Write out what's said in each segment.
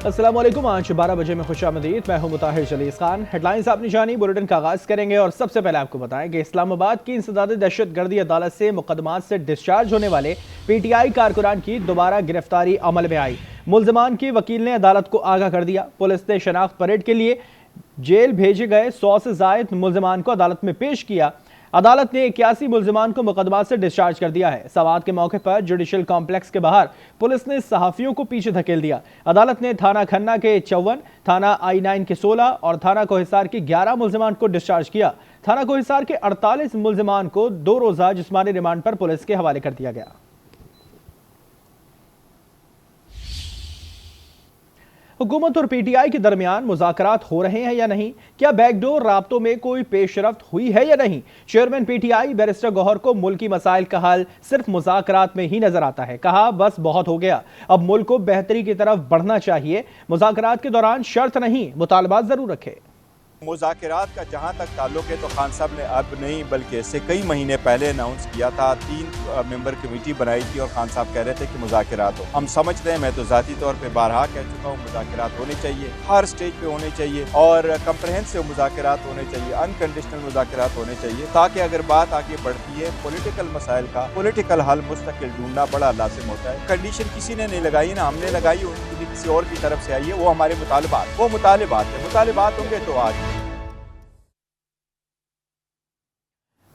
अस्सलाम वालेकुम। आज 12 बजे में खुशामदीद। मैं हूं मुताहिर जलीस खान। हेडलाइंस आपने जानी, बुलेटिन का आगाज करेंगे और सबसे पहले आपको बताएं कि इस्लामाबाद की इंसदादी दहशतगर्दी अदालत से मुकदमात से डिस्चार्ज होने वाले PTI कारकुनान की दोबारा गिरफ्तारी अमल में आई। मुल्जमान की वकील ने अदालत को आगाह कर दिया। पुलिस ने शनाख्त परेड के लिए जेल भेजे गए 100 से जायद मुल्जमान को अदालत में पेश किया। अदालत ने 81 मुल्जमान को मुकदमा से डिस्चार्ज कर दिया है। सवात के मौके पर जुडिशल कॉम्प्लेक्स के बाहर पुलिस ने सहाफियों को पीछे धकेल दिया। अदालत ने थाना खन्ना के 54, थाना I9 के 16 और थाना कोहिसार के 11 मुल्जमान को डिस्चार्ज किया। थाना कोहिसार के 48 मुल्जमान को 2 रोजा जिस्मानी रिमांड पर पुलिस के हवाले कर दिया गया। हुकूमत और PTI के दरमियान मुज़ाकरात हो रहे हैं या नहीं? क्या बैकडोर राब्तों में कोई पेशरफ्त हुई है या नहीं? चेयरमैन PTI बैरिस्टर गौहर को मुल्की मसाइल का हल सिर्फ मुज़ाकरात में ही नजर आता है। कहा बस बहुत हो गया, अब मुल्क को बेहतरी की तरफ बढ़ना चाहिए। मुज़ाकरात के दौरान शर्त नहीं, मुतालबात जरूर रखे। मुज़ाकरात का जहाँ तक ताल्लुक है तो खान साहब ने अब नहीं बल्कि इससे कई महीने पहले अनाउंस किया था। 3 मेंबर कमेटी बनाई थी और खान साहब कह रहे थे कि मुज़ाकरात हो। हम समझते हैं, मैं तो ज़ाती तौर पे बारहा कह चुका हूँ, मुज़ाकरात होने चाहिए, हर स्टेज पे होने चाहिए और कंप्रहेंसिव मुज़ाकरात होने चाहिए, अनकंडीशनल मुज़ाकरात होने चाहिए, ताकि अगर बात आगे बढ़ती है पॉलिटिकल मसाइल का पॉलिटिकल हल मुस्तकिल ढूंढना बड़ा लाजिम होता है। कंडीशन किसी ने नहीं लगाई ना हमने लगाई, उनकी किसी और की तरफ से आई है। वो हमारे मुतालबात है, मुतालबात होंगे तो आज।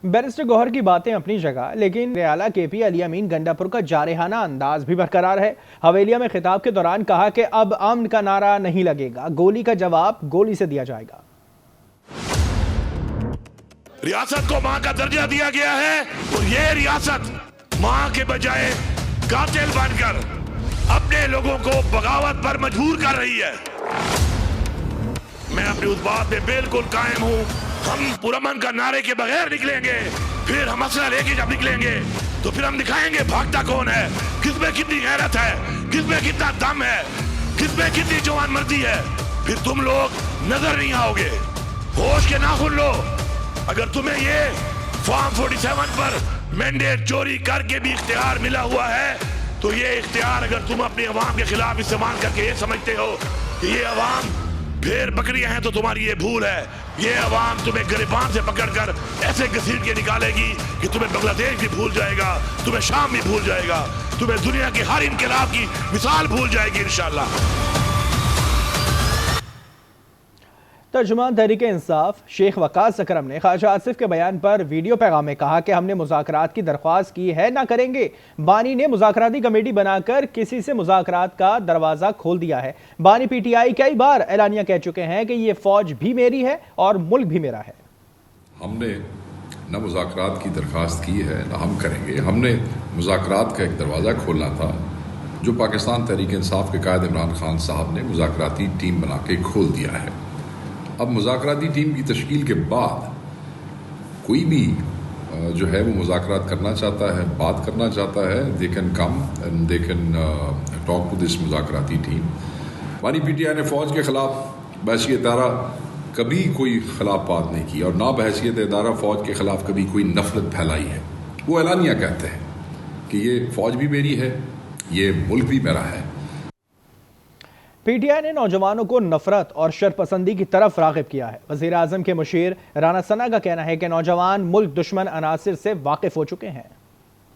बैरिस्टर गौहर की बातें अपनी जगह, लेकिन रियाला KP अली अमीन गंडापुर का जारहाना अंदाज भी बरकरार है। हवेलिया में खिताब के दौरान कहा कि अब अमन का नारा नहीं लगेगा, गोली का जवाब गोली से दिया जाएगा। रियासत को मां का दर्जा दिया गया है और ये रियासत मां के बजाय कातिल बनकर अपने लोगों को बगावत पर मजबूर कर रही है। मैं अपनी उस बात पे बिल्कुल कायम हूं। हम पुरअमन का नारे के बगैर निकलेंगे, फिर हम असला लेके जब निकलेंगे तो फिर हम दिखाएंगे भागता कौन है, किसमें कितनी गैरत है, किसमें कितना दम है, किसमें कितनी जवान मर्दी है। फिर तुम लोग नजर नहीं आओगे। होश के नाखून लो। अगर तुम्हें ये फॉर्म 47 पर मैंडेट चोरी करके भी इख्तियार मिला हुआ है तो ये इख्तियार अगर तुम अपनी अवाम के खिलाफ इस्तेमाल करके ये समझते हो कि ये अवाम फिर बकरियां हैं तो तुम्हारी ये भूल है। ये अवाम तुम्हें गिरबान से पकड़कर ऐसे घसीट के निकालेगी कि तुम्हें बांग्लादेश भी भूल जाएगा, तुम्हें शाम भी भूल जाएगा, तुम्हें दुनिया के हर इनकलाब की मिसाल भूल जाएगी इंशाअल्लाह। तर्जुमान तहरीक इंसाफ शेख वकास अकरम ने ख्वाजा आसिफ के बयान पर वीडियो पैगाम में कहा कि हमने मुज़ाकरात की दरख्वास्त की है, ना करेंगे। बानी ने मुज़ाकराती कमेटी बनाकर किसी से मुज़ाकरात का दरवाज़ा खोल दिया है। बानी PTI कई बार एलानिया कह चुके हैं कि ये फौज भी मेरी है और मुल्क भी मेरा है। हमने न मुज़ाकरात की दरख्वास्त की है ना हम करेंगे। हमने मुज़ाकरात का एक दरवाज़ा खोलना था जो पाकिस्तान तहरीक इंसाफ के कायद इमरान खान साहब ने मुज़ाकराती टीम बना के खोल दिया है। अब मुज़ाकराती टीम की तश्कील के बाद कोई भी जो है वो मुज़ाकरात करना चाहता है, बात करना चाहता है, they can come and they can talk to this मुज़ाकराती टीम। हमारी PTI ने फ़ौज के ख़िलाफ़ बहसीत इदारा कभी कोई खिलाफ बात नहीं की और ना बहसीत इदारा फ़ौज के ख़िलाफ़ कभी कोई नफरत फैलाई है। वो एलानिया कहते हैं कि ये फ़ौज भी मेरी है, ये मुल्क भी मेरा है। PTI ने नौजवानों को नफरत और शरपसंदी की तरफ राग़िब किया है। वज़ीर आज़म के मुशीर राना सना का कहना है कि नौजवान मुल्क दुश्मन अनासिर से वाकिफ हो चुके हैं।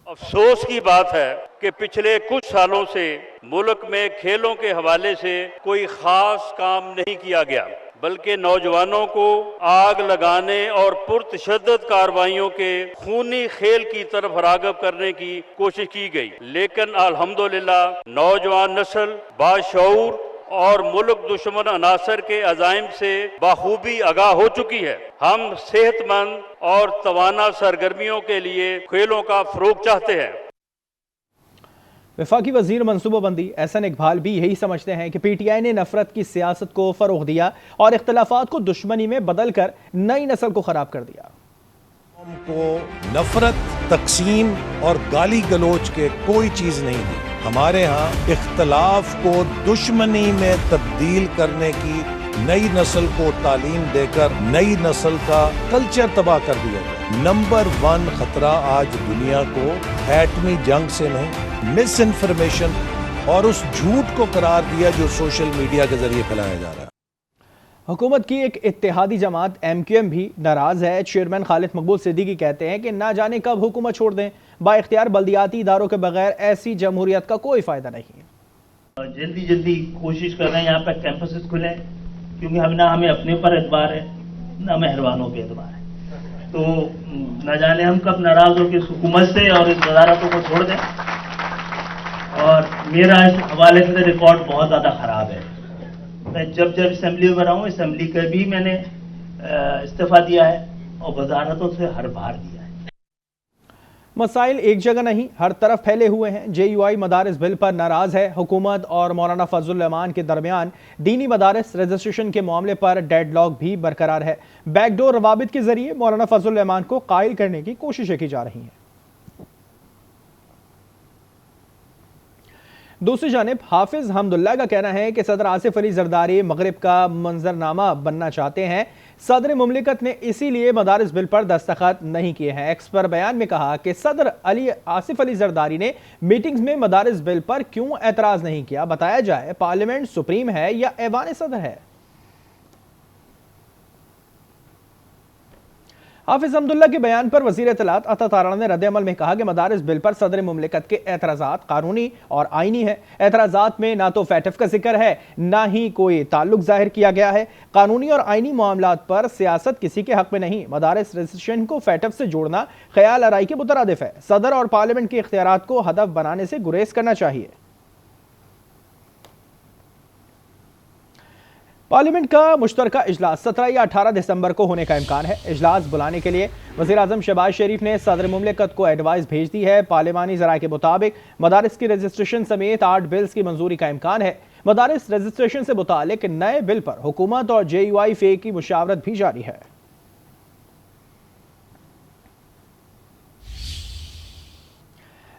अफसोस की बात है कि पिछले कुछ सालों से मुल्क में खेलों के हवाले से कोई खास काम नहीं किया गया, बल्कि नौजवानों को आग लगाने और पुरतशद्दद कार्रवाइयों के खूनी खेल की तरफ राग़िब करने की कोशिश की गई। लेकिन अल्हम्दुलिल्लाह नौजवान नस्ल बाशऊर और मुल्क दुश्मन अनासर के अज़ाइम से बाखूबी आगाह हो चुकी है। हम सेहतमंद और तवाना सरगर्मियों के लिए खेलों का फ़रोग़ चाहते हैं। वफाकी वजीर मनसूबाबंदी एहसन इकबाल भी यही समझते हैं कि PTI ने नफरत की सियासत को फ़रोग़ दिया और इख्तिलाफात को दुश्मनी में बदल कर नई नस्ल को ख़राब कर दिया। को नफरत, तकसीम और गाली गलोच के कोई चीज नहीं दी। हमारे यहाँ इख्तलाफ को दुश्मनी में तब्दील करने की नई नस्ल को तालीम देकर नई नस्ल का कल्चर तबाह कर दिया गया। नंबर 1 खतरा आज दुनिया को एटमी जंग से नहीं, मिस इन्फॉर्मेशन और उस झूठ को करार दिया जो सोशल मीडिया के जरिए फैलाया जा रहा है। हुकूमत की एक इत्तेहादी जमात MQM भी नाराज है। चेयरमैन खालिद मकबूल सिद्दीकी कहते हैं कि ना जाने कब हुकूमत छोड़ दें, बाइख्तियार बल्दियाती इदारों के बगैर ऐसी जमहूरियत का कोई फायदा नहीं है। जल्दी जल्दी कोशिश कर रहे हैं यहाँ पे कैंपसेस खुले, क्योंकि हमें अपने ऊपर एतबार है ना मेहरबानों पे एतबार है। तो न जाने हम कब नाराज होकर इस हुकूमत से और इस वजारतों को छोड़ दें। और मेरा इस हवाले से रिकॉर्ड बहुत ज़्यादा ख़राब है। मैं जब असेंबली में रहा हूँ, असेंबली का भी मैंने इस्तीफा दिया है और वजारतों से हर बार दिया है। मसाइल एक जगह नहीं, हर तरफ फैले हुए हैं। JUI मदारिस बिल पर नाराज है। हुकूमत और मौलाना फजलुर रहमान के दरमियान दीनी मदारिस रजिस्ट्रेशन के मामले पर डेडलॉक भी बरकरार है। बैकडोर रवाबित के जरिए मौलाना फजलुर रहमान को कायल करने की कोशिशें की जा रही हैं। दूसरी जानिब हाफिज हमदुल्ला का कहना है कि सदर आसिफ अली जरदारी मगरिब का मंजरनामा बनना चाहते हैं। सदर मुमलिकत ने इसीलिए मदारिस बिल पर दस्तखत नहीं किए हैं। एक्स पर बयान में कहा कि सदर आसिफ अली जरदारी ने मीटिंग्स में मदारिस बिल पर क्यों एतराज नहीं किया, बताया जाए। पार्लियामेंट सुप्रीम है या ऐवान सदर है। हाफिज हमदुल्ला के बयान पर वज़ीर इत्तलात अता ताराना ने रद्द-ए-अमल में कहा कि मदारिस बिल पर सदर मुमलिकत के एतराज़ात कानूनी और आईनी है। एतराज़ात में ना तो फैटफ का जिक्र है, ना ही कोई ताल्लुक जाहिर किया गया है। कानूनी और आईनी मामलात पर सियासत किसी के हक में नहीं। मदारिस रजिस्ट्रेशन को फैटफ से जोड़ना ख्याल आराई के मुतरादिफ है। सदर और पार्लियामेंट के इख्तियारात को हदफ बनाने से गुरेज करना चाहिए। पार्लियामेंट का मुश्तरका इजलास 17 या 18 दिसंबर को होने का इम्कान है। इजलास बुलाने के लिए वज़ीर आज़म शहबाज शरीफ ने सदर मुमलिकत को एडवाइस भेज दी है। पार्लिमानी ज़राए के मुताबिक मदारिस की रजिस्ट्रेशन समेत 8 बिल्स की मंजूरी का इम्कान है। मदारिस रजिस्ट्रेशन से मुतालिक नए बिल पर हुकूमत और JUI फे की मुशावरत भी जारी है।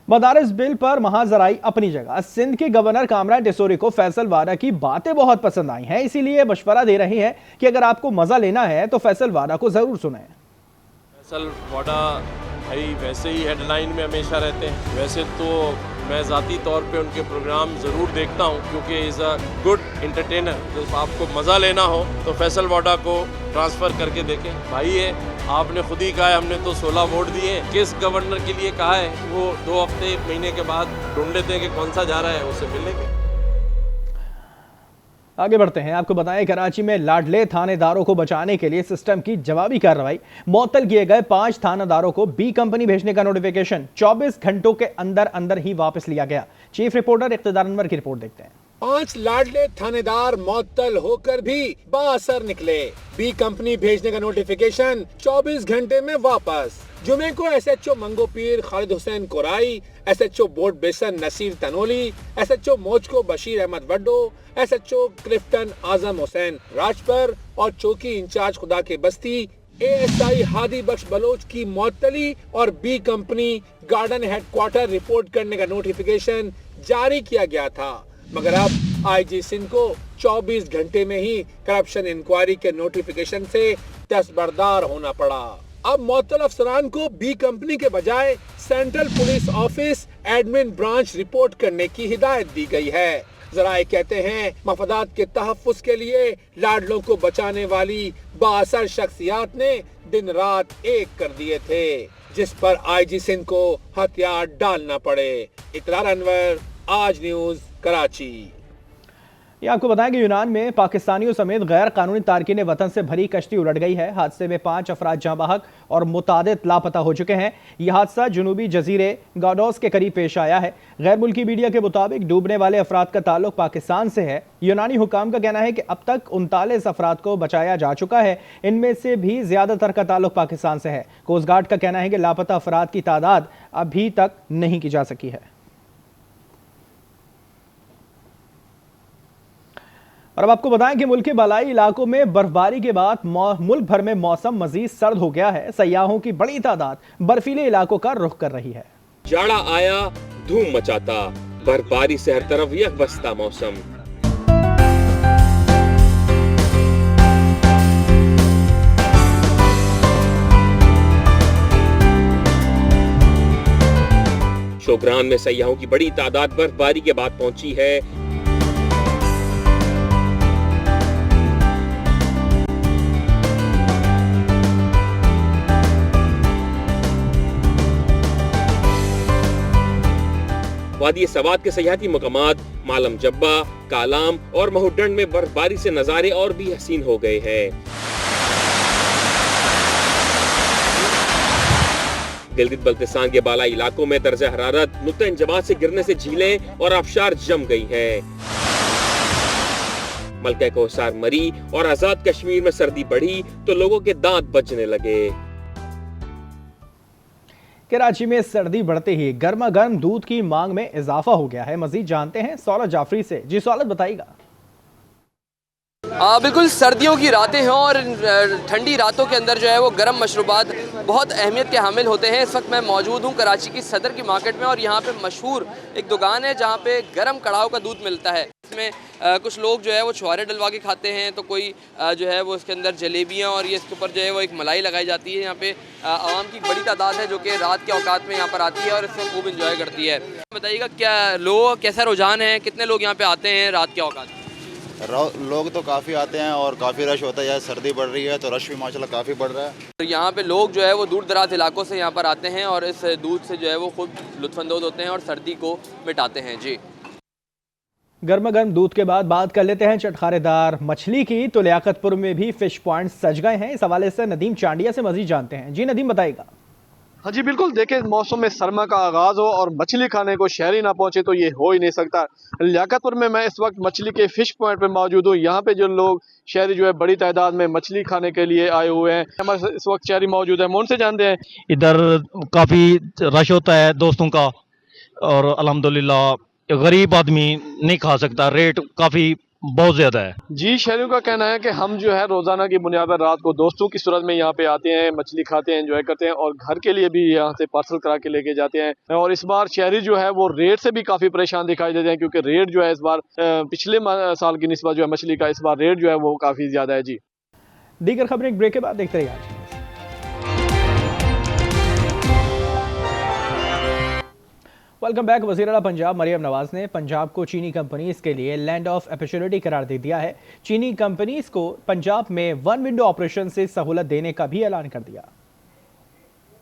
मदारिस बिल पर महाजराई अपनी जगह। सिंध के गवर्नर कामरान डिसोरी को फैसल वाडा की बातें बहुत पसंद आई हैं, इसीलिए मशवरा दे रही हैं कि अगर आपको मजा लेना है तो फैसल वाडा को जरूर सुनें। फैसल वाडा भाई वैसे ही हेडलाइन में हमेशा रहते हैं। वैसे तो मैं ज़ाती तौर पे उनके प्रोग्राम ज़रूर देखता हूँ, क्योंकि इज़ अ गुड इंटरटेनर। तो आपको मज़ा लेना हो तो फैसल वाडा को ट्रांसफ़र करके देखें। भाई है, आपने खुद ही कहा है हमने तो 16 वोट दिए। किस गवर्नर के लिए कहा है वो 2 हफ्ते 1 महीने के बाद ढूंढ लेते हैं कि कौन सा जा रहा है, उससे मिल लेंगे। आगे बढ़ते हैं। आपको बताएं, कराची में लाडले थानेदारों को बचाने के लिए सिस्टम की जवाबी कार्रवाई। मुअत्तल किए गए 5 थानेदारों को B कंपनी भेजने का नोटिफिकेशन 24 घंटों के अंदर अंदर ही वापस लिया गया। चीफ रिपोर्टर इख्तिदार अनवर की रिपोर्ट देखते हैं। 5 लाडले थानेदार मुअत्तल होकर भी बाअसर निकले। B कंपनी भेजने का नोटिफिकेशन 24 घंटे में वापस। जुमे को SHO मंगो पीर Khalid Hussain Core i, SHO board बेसन नसीर तनोली, SHO मोचको बशीर अहमद वड्डो, SHO क्लिफ्टन आजम हुसैन राजपर और चौकी इंचार्ज खुदा के बस्ती ASI हादी बख्श बलोच की मुअत्तली और B company garden headquarter report करने का नोटिफिकेशन जारी किया गया था, मगर अब IG सिंध को 24 घंटे में ही करप्शन इंक्वायरी के नोटिफिकेशन से दस्तबरदार होना पड़ा। अब मुअत्तल अफसरान को B कंपनी के बजाय central police office admin branch report करने की हिदायत दी गई है। जराए कहते हैं मफादात के तहफ्फुज के लिए लाडलों को बचाने वाली बाअसर शख्सियात ने दिन रात एक कर दिए थे, जिस पर IG सिंध को हथियार डालना पड़े। इतरार अनवर, आज न्यूज, कराची। ये आपको बताएं कि यूनान में पाकिस्तानियों समेत गैर कानूनी तारकीन वतन से भरी कश्ती उलट गई है। हादसे में 5 अफराद जाँ बहक और मुतादिद लापता हो चुके हैं। यह हादसा जनूबी जजीरे गाडोस के करीब पेश आया है। गैर मुल्की मीडिया के मुताबिक डूबने वाले अफराद का ताल्लुक पाकिस्तान से है। यूनानी हुकाम का कहना है कि अब तक 39 अफराद को बचाया जा चुका है। इनमें से भी ज्यादातर का ताल्लुक पाकिस्तान से है। कोस्ट गार्ड का कहना है कि लापता अफराद की तादाद अभी तक नहीं की जा सकी है। और अब आपको बताएं कि मुल्क के बालाई इलाकों में बर्फबारी के बाद मुल्क भर में मौसम मजीद सर्द हो गया है। सयाहों की बड़ी तादाद बर्फीले इलाकों का रुख कर रही है। जाड़ा आया, धूम मचाता, बर्फबारी से हर तरफ यकबस्ता मौसम। शोग्रान में सयाहों की बड़ी तादाद बर्फबारी के बाद पहुंची है। वादी सवात के सयाहती मकामात मालम जब्बा, कालाम और महुडंड में बर्फबारी से नजारे और भी हसीन हो गए हैं। गिलगित बल्तिस्तान के बालाई इलाकों में दर्जा हरारत नुक्ता इंजमात से गिरने से झीलें और आबशार जम गई हैं। मलका कोहसार मरी और आजाद कश्मीर में सर्दी बढ़ी तो लोगों के दांत बजने लगे। कराची में सर्दी बढ़ते ही गर्मा गर्म दूध की मांग में इजाफा हो गया है। मजीद जानते हैं सौलत जाफरी से। जी सौलत, बताइएगा। बिल्कुल, सर्दियों की रातें हैं और ठंडी रातों के अंदर जो है वो गर्म मशरूबात बहुत अहमियत के हामिल होते हैं। इस वक्त मैं मौजूद हूँ कराची की सदर की मार्केट में और यहाँ पे मशहूर एक दुकान है जहाँ पे गर्म कड़ाव का दूध मिलता है। इसमें कुछ लोग जो है वो छुहारे डलवा के खाते हैं, तो कोई जो है वो इसके अंदर जलेबियाँ और ये इसके ऊपर जो है वो एक मलाई लगाई जाती है। यहाँ पे आवाम की बड़ी तादाद है जो कि रात के औकात में यहाँ पर आती है और इसमें खूब इंजॉय करती है। बताइएगा क्या लोग, कैसा रुझान है, कितने लोग यहाँ पे आते हैं रात के औकात में? लोग तो काफ़ी आते हैं और काफ़ी रश होता है। यार सर्दी बढ़ रही है तो रश भी माशाल्लाह काफ़ी बढ़ रहा है। तो यहाँ पे लोग जो है वो दूर दराज इलाकों से यहाँ पर आते हैं और इस दूध से जो है वो खूब लुत्फानंदोज़ होते हैं और सर्दी को मिटाते हैं। जी, गर्मा गर्म दूध के बाद बात कर लेते हैं चटखारेदार मछली की। तो लियाकतपुर में भी फिश पॉइंट सज गए हैं। इस हवाले से नदीम चांडिया से मजीद जानते हैं। जी नदीम, बताइएगा। हाँ जी बिल्कुल, देखिए मौसम में सरमा का आगाज हो और मछली खाने को शहरी ना पहुंचे तो ये हो ही नहीं सकता। लियाकतपुर में मैं इस वक्त मछली के फिश पॉइंट पे मौजूद हूँ। यहाँ पे जो लोग शहरी जो है बड़ी तादाद में मछली खाने के लिए आए हुए हैं। हमारे इस वक्त शहरी मौजूद है, उनसे जानते हैं। इधर काफी रश होता है दोस्तों का और अल्हम्दुलिल्लाह गरीब आदमी नहीं खा सकता, रेट काफी बहुत ज्यादा है। जी, शहरियों का कहना है कि हम जो है रोजाना की बुनियाद पर रात को दोस्तों की सूरत में यहाँ पे आते हैं, मछली खाते हैं, एंजॉय करते हैं और घर के लिए भी यहाँ से पार्सल करा के लेके जाते हैं। और इस बार शहरी जो है वो रेट से भी काफी परेशान दिखाई देते हैं क्योंकि रेट जो है इस बार पिछले साल की निस्बत जो है मछली का इस बार रेट जो है वो काफी ज्यादा है। जी, दीगर खबरें एक ब्रेक के बाद देखते रहिए। Welcome back. वज़ीर आला पंजाब मरियम नवाज ने पंजाब को चीनी कंपनीज के लिए लैंड ऑफ अपॉर्चुनिटी करार दे दिया है। चीनी कंपनीज को पंजाब में वन विंडो ऑपरेशन से सहूलत देने का भी ऐलान कर दिया।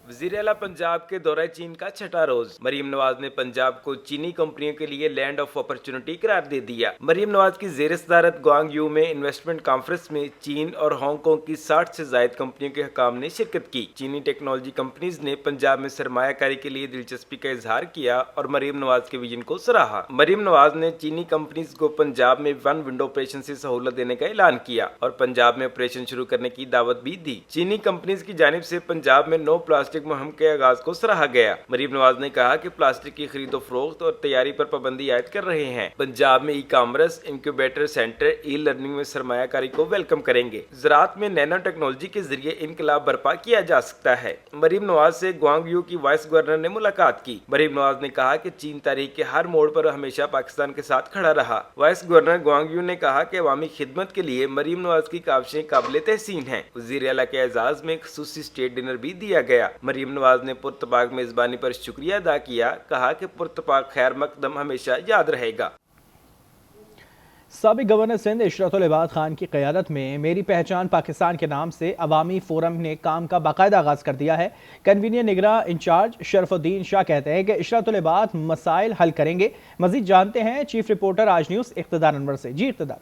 वज़ीर आला पंजाब के दौरे चीन का छठा रोज। मरियम नवाज ने पंजाब को चीनी कंपनियों के लिए लैंड ऑफ अपॉर्चुनिटी करार दे दिया। मरियम नवाज की ज़ेर सदारत ग्वांगयू में इन्वेस्टमेंट कॉन्फ्रेंस में चीन और हांगकांग की 60 से ज्यादा कंपनियों के हुकाम ने शिरकत की। चीनी टेक्नोलॉजी कंपनीज ने पंजाब में सरमायाकारी के लिए दिलचस्पी का इजहार किया और मरियम नवाज के विजन को सराहा। मरियम नवाज ने चीनी कंपनीज को पंजाब में वन विंडो ऑपरेशन से सहूलत देने का ऐलान किया और पंजाब में ऑपरेशन शुरू करने की दावत भी दी। चीनी कंपनीज की जानिब से पंजाब में नो प्लास्टिक मुहिम के आगाज को सराहा गया। मरियम नवाज ने कहा कि प्लास्टिक की खरीदो फरोख्त और तैयारी पर पाबंदी आयद कर रहे हैं। पंजाब में e commerce incubator centre e learning में सरमायाकारी को वेलकम करेंगे। ज़राअत में नैनो टेक्नोलॉजी के जरिए इनकलाब बर्पा किया जा सकता है। मरियम नवाज से ग्वांगयू की वाइस गवर्नर ने मुलाकात की। मरियम नवाज ने कहा कि चीन तारीख के हर मोड़ पर हमेशा पाकिस्तान के साथ खड़ा रहा। वाइस गवर्नर ग्वांगयू ने कहा कि अवामी खिदमत के लिए मरियम नवाज की काविशें काबिल तहसीन हैं। वज़ीर आला के एजाज में खुसूसी स्टेट डिनर भी दिया गया। मरियम नवाज ने पुरतपाक मेजबानी पर शुक्रिया अदा किया। कहा कि पुरतपाक खैर मकदम हमेशा याद रहेगा। साबिक गवर्नर सिंध इशरतुल इबाद खान की क़यादत में मेरी पहचान पाकिस्तान के नाम से अवामी फोरम ने काम का बाकायदा आगाज़ कर दिया है। कन्वीनियर निगरान इंचार्ज शरफुद्दीन शाह कहते हैं कि इशरतुल इबाद मसाइल हल करेंगे। मजीद जानते हैं चीफ रिपोर्टर आज न्यूज़ इक़्तिदार अनवर से। जी इक़्तिदार।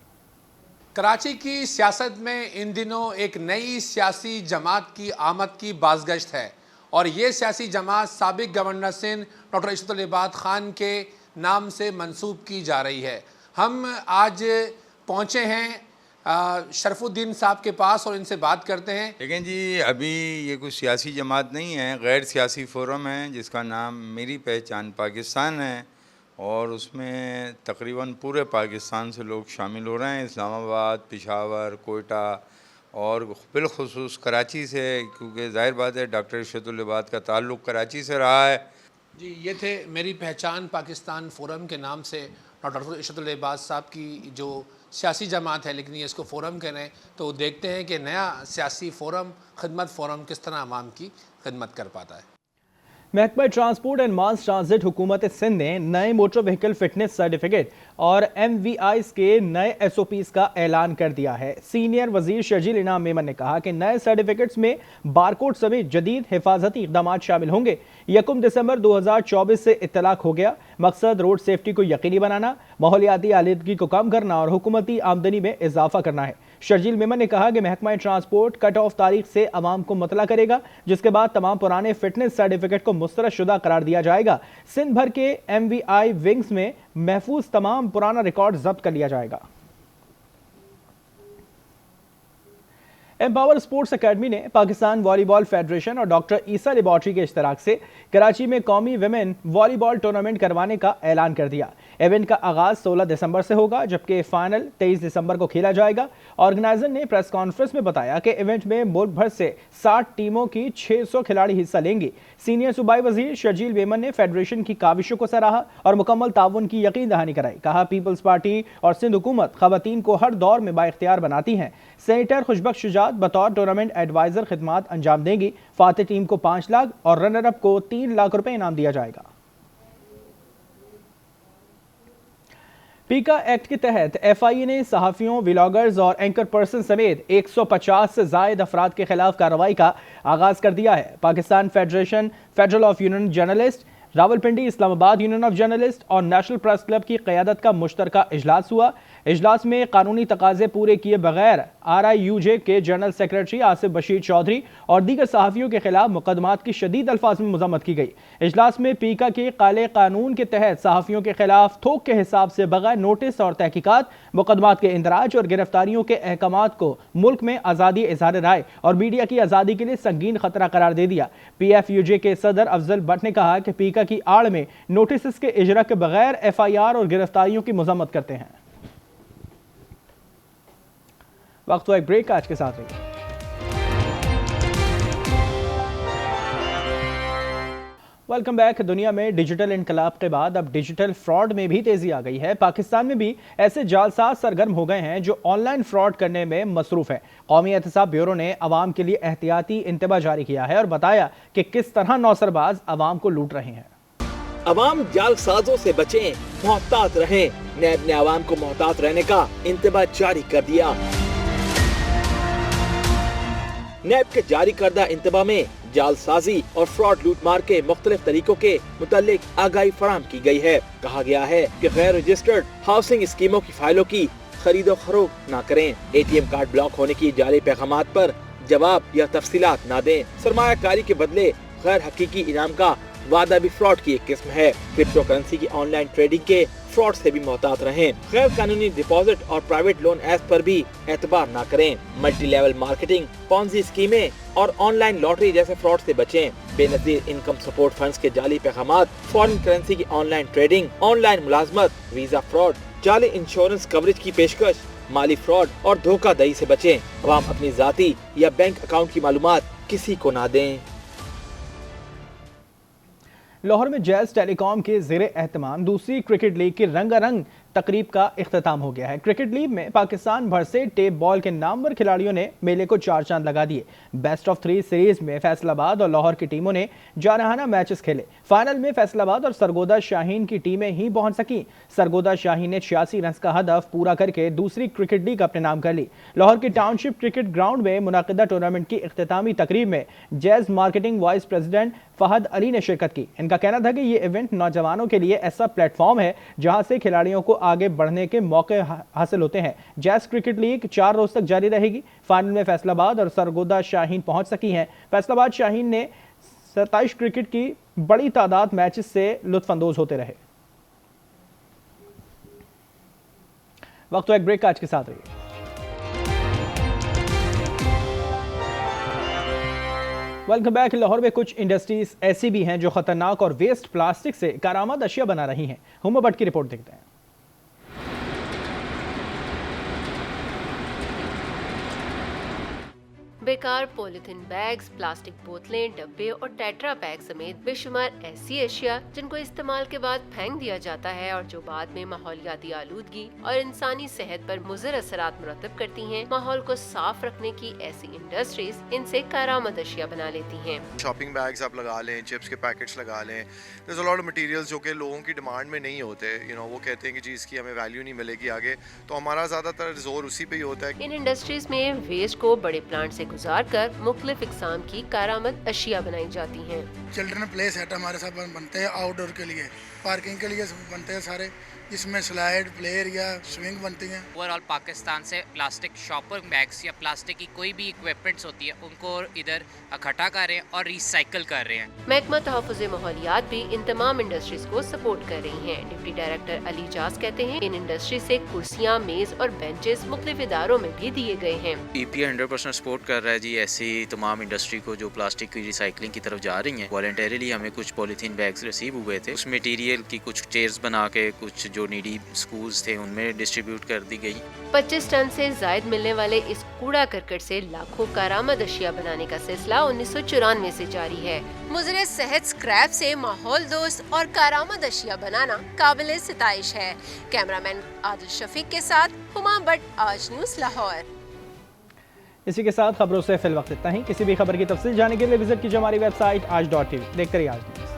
कराची की सियासत में इन दिनों एक नई सियासी जमात की आमद की बाज़गश्त है और ये सियासी जमात साबिक गवर्नर सिंध डॉक्टर इशरतुल इबाद खान के नाम से मंसूब की जा रही है। हम आज पहुँचे हैं शरफुद्दीन साहब के पास और इनसे बात करते हैं। लेकिन जी अभी ये कोई सियासी जमात नहीं है, गैर सियासी फोरम है जिसका नाम मेरी पहचान पाकिस्तान है और उसमें तकरीबन पूरे पाकिस्तान से लोग शामिल हो रहे हैं। इस्लामाबाद, पेशावर, कोयटा और बिलखुसूस कराची से, क्योंकि जाहिर बात है डॉक्टर इशरतुल इबाद का ताल्लुक़ कराची से रहा है। जी, ये थे मेरी पहचान पाकिस्तान फोरम के नाम से डॉक्टर इशरतुल इबाद साहब की जो सियासी जमात है, लेकिन ये इसको फ़ोरम कह रहे हैं। तो देखते हैं कि नया सियासी फ़ोरम, खिदमत फ़ोरम किस तरह अवाम की खिदमत कर पाता है। महकमा ट्रांसपोर्ट एंड मास ट्रांजिट हुकूमत सिंध ने नए मोटर व्हीकल फिटनेस सर्टिफिकेट और MVIs के नए SOPs का ऐलान कर दिया है। सीनियर वजीर शर्जील इनाम मेमन ने कहा कि नए सर्टिफिकेट्स में बारकोड समेत जदीद हिफाजती इकदाम शामिल होंगे। 1 दिसंबर 2024 से इत्तलाक हो गया। मकसद रोड सेफ्टी को यकीनी बनाना, माहौलियाती आलूदगी को कम करना और हुकूमती आमदनी में इजाफा करना है। शर्जील मेमन ने कहा कि महकमा ट्रांसपोर्ट कट ऑफ तारीख से अवाम को मुतला करेगा, जिसके बाद तमाम पुराने फिटनेस सर्टिफिकेट को मुस्तरदशुदा करार दिया जाएगा। सिंध भर के MVI विंग्स में महफूज तमाम पुराना रिकॉर्ड जब्त कर लिया जाएगा। एम्पावर स्पोर्ट्स अकेडमी ने पाकिस्तान वॉलीबॉल फेडरेशन और डॉक्टर ईसा लेबॉर्ट्री के इश्तराक से कराची में कौमी विमेन वॉलीबॉल टूर्नामेंट करवाने का ऐलान कर दिया। इवेंट का आगाज 16 दिसंबर से होगा, जबकि फाइनल 23 दिसंबर को खेला जाएगा। ऑर्गेनाइजर ने प्रेस कॉन्फ्रेंस में बताया कि इवेंट में मुल्क भर से 60 टीमों की 600 खिलाड़ी हिस्सा लेंगे। सीनियर सूबाई वजीर शर्जील मेमन ने फेडरेशन की काविशों को सराहा और मुकम्मल ताउन की यकीन दहानी कराई। कहा, पीपल्स पार्टी और सिंध हुकूमत खवातीन को हर दौर में बाइख्तियार बनाती हैं। सेनेटर खुशबख्श शुजात बतौर टूर्नामेंट एडवाइजर खिदमात अंजाम देंगी। फातेह टीम को 5 लाख और रनर अप को 3 लाख रुपए इनाम दिया जाएगा। पीका एक्ट के तहत FIA ने सहाफियों, व्लॉगर्स और एंकर पर्सन समेत 150 से जायद अफराद के खिलाफ कार्रवाई का आगाज कर दिया है। Pakistan federal of union journalist, Rawalpindi Islamabad union of journalist और नेशनल प्रेस क्लब की क़यादत का मुश्तरका इजलास हुआ। इजलास में कानूनी तकाजे पूरे किए बगैर RIUJ के जनरल सेक्रेटरी आसिफ बशीर चौधरी और दीगर सहाफ़ियों के खिलाफ मुकदमात की शदीद अल्फाज में मज़म्मत की गई। इजलास में पीका के काले कानून के तहत सहाफ़ियों के खिलाफ थोक के हिसाब से बगैर नोटिस और तहकीकात, मुकदमात के इंदराज और गिरफ्तारियों के अहकामात को मुल्क में आज़ादी इज़हार राय और मीडिया की आज़ादी के लिए संगीन खतरा करार दे दिया। PFUJ के सदर अफजल भट्ट ने कहा कि पीका की आड़ में नोटिस के इजरा के बगैर FIR और गिरफ्तारियों की मज़म्मत करते हैं। वक्त हुआ एक ब्रेक, आज के साथ रहिए। Welcome back. दुनिया में डिजिटल इनकलाब के बाद अब डिजिटल फ्रॉड में भी तेजी आ गई है। पाकिस्तान में भी ऐसे जालसाज सरगर्म हो गए हैं जो ऑनलाइन फ्रॉड करने में मसरूफ है। कौमी एहतसाब ब्यूरो ने अवाम के लिए एहतियाती इंतबा जारी किया है और बताया कि किस तरह नौसरबाज अवाम को लूट रहे हैं। अवाम जालसाजों से बचें, मोहतात रहें। नैब ने अवाम को मोहतात रहने का इंतबा जारी कर दिया। नैब के जारी करदा इंतबा में जालसाजी और फ्रॉड लूटमार के मुख्तलिफ तरीकों के मुतालिक आगाही फराम की गई है। कहा गया है कि गैर रजिस्टर्ड हाउसिंग स्कीमों की फाइलों की खरीदो फरोख्त न करें। ATM कार्ड ब्लॉक होने की जाली पैगामात पर जवाब या तफसीलात न दें। सरमायाकारी के बदले गैर हकीकी इनाम का वादा भी फ्रॉड की एक किस्म है। क्रिप्टो करेंसी की ऑनलाइन ट्रेडिंग के फ्रॉड से भी मोहतात रहें। गैर कानूनी डिपॉजिट और प्राइवेट लोन ऐप पर भी एतबार न करें। मल्टी लेवल मार्केटिंग, पॉन्जी स्कीमें और ऑनलाइन लॉटरी जैसे फ्रॉड से बचें। बेनजीर इनकम सपोर्ट फंड्स के जाली पैगामात, फॉरेन करेंसी की ऑनलाइन ट्रेडिंग, ऑनलाइन मुलाजमत, वीजा फ्रॉड, जाली इंश्योरेंस कवरेज की पेशकश, माली फ्रॉड और धोखाधड़ी से बचें। अवाम अपनी जाती या बैंक अकाउंट की मालूमात किसी को ना दें। लाहौर में जैज़ टेलीकॉम के ज़ेरे एहतमाम दूसरी क्रिकेट लीग की रंगारंग तकरीब का इख्तिताम हो गया है। क्रिकेट लीग में पाकिस्तान भर से टेप बॉल के नामवर खिलाड़ियों ने मेले को 4 चांद लगा दिए। बेस्ट ऑफ 3 सीरीज में फैसलाबाद और लाहौर की टीमों ने जारहाना मैचेस खेले। फाइनल में फैसलाबाद और सरगोदा शाहीन की टीमें ही पहुंच सकी। सरगोदा शाहीन ने 86 रन का हदफ पूरा करके दूसरी क्रिकेट लीग अपने नाम कर ली। लाहौर की टाउनशिप क्रिकेट ग्राउंड में मुनाकिदा टूर्नामेंट की इख्तितामी तकरीब में Jazz marketing vice president Fahad Ali ने शिरकत की। इनका कहना था कि ये इवेंट नौजवानों के लिए ऐसा प्लेटफॉर्म है जहां से खिलाड़ियों को आगे बढ़ने के मौके हासिल होते हैं। जैज़ क्रिकेट लीग 4 रोज तक जारी रहेगी। फाइनल में फैसलाबाद और सरगोदा शाहीन पहुंच सकी हैं। फैसलाबाद शाहीन ने 27 क्रिकेट की बड़ी तादाद मैचेस से लुत्फानंदोज होते रहे। वक्त एक ब्रेक, आज के साथ रहिए। Welcome back. लाहौर में कुछ इंडस्ट्रीज ऐसी भी हैं जो खतरनाक और वेस्ट प्लास्टिक से कारामद अशिया बना रही हैं। हुमा भट्ट की रिपोर्ट देखते हैं। बेकार पॉलिथीन बैग्स, प्लास्टिक बोतलें, डब्बे और टेट्रा पैक समेत बेशुमार ऐसी अशिया जिनको इस्तेमाल के बाद फेंक दिया जाता है और जो बाद में माहौलियाती आलूदगी और इंसानी सेहत पर मुज़र असरात मुरतब करती हैं। माहौल को साफ रखने की ऐसी इंडस्ट्रीज इनसे कारामद अशिया बना लेती हैं। शॉपिंग बैग्स आप लगा लें, चिप्स के पैकेट्स लगा लें, there is a lot of materials जो कि लोगों की डिमांड में नहीं होते। वो कहते हैं कि जी इसकी हमें वैल्यू नहीं मिलेगी आगे, तो हमारा ज़्यादातर जोर उसी पे ही होता है। इन इंडस्ट्रीज में वेस्ट को बड़े प्लांट से गुजार कर मुख्तलिफ इकसाम की कारामद अशिया बनाई जाती हैं। चिल्ड्रन प्ले सेट हमारे साथ बनते हैं, आउटडोर के लिए, पार्किंग के लिए बनते हैं सारे, इसमें स्लाइड, प्ले एरिया, स्विंग बनती हैं। ओवरऑल पाकिस्तान से प्लास्टिक शॉपिंग बैग्स या प्लास्टिक की कोई भी इक्विपमेंट्स होती है उनको इधर इकट्ठा कर रहे हैं और रिसाइकिल कर रहे हैं। महकमा तहफ़्फ़ुज़ माहौलियात भी इन तमाम इंडस्ट्रीज को सपोर्ट कर रही हैं। डिप्टी डायरेक्टर अली जास कहते हैं इन इंडस्ट्री से कुर्सियाँ, मेज और बेंचेस मुख्तलिफ इदारों में भी दिए गए हैं। EPA 100% सपोर्ट कर रहा है जी ऐसी तमाम इंडस्ट्री को जो प्लास्टिक की रिसाइकलिंग की तरफ जा रही हैं। वॉलंटरीली हमें कुछ पॉलीथीन बैग्स रिसीव हुए थे, उस मटीरियल की कुछ चेयर्स बना के कुछ जो नीडी स्कूल्स थे उनमें डिस्ट्रीब्यूट कर दी गई। 25 टन से जायद मिलने वाले इस कूड़ा करकट से लाखों कारामद अशिया बनाने का सिलसिला 1994 से जारी है। मुज़रे सेहत स्क्रैप से माहौल दोस्त और कारामद अशिया बनाना काबिल सिताइश है। कैमरामैन आदिल शफीक के साथ हुमा भट्ट, आज न्यूज़ लाहौर। इसी के साथ खबरों से फिल वक्त इतना ही। किसी भी खबर की तफसील जानने के लिए विजिट कीजिए हमारी वेबसाइट आज.tv। देखते रहिए आज न्यूज़।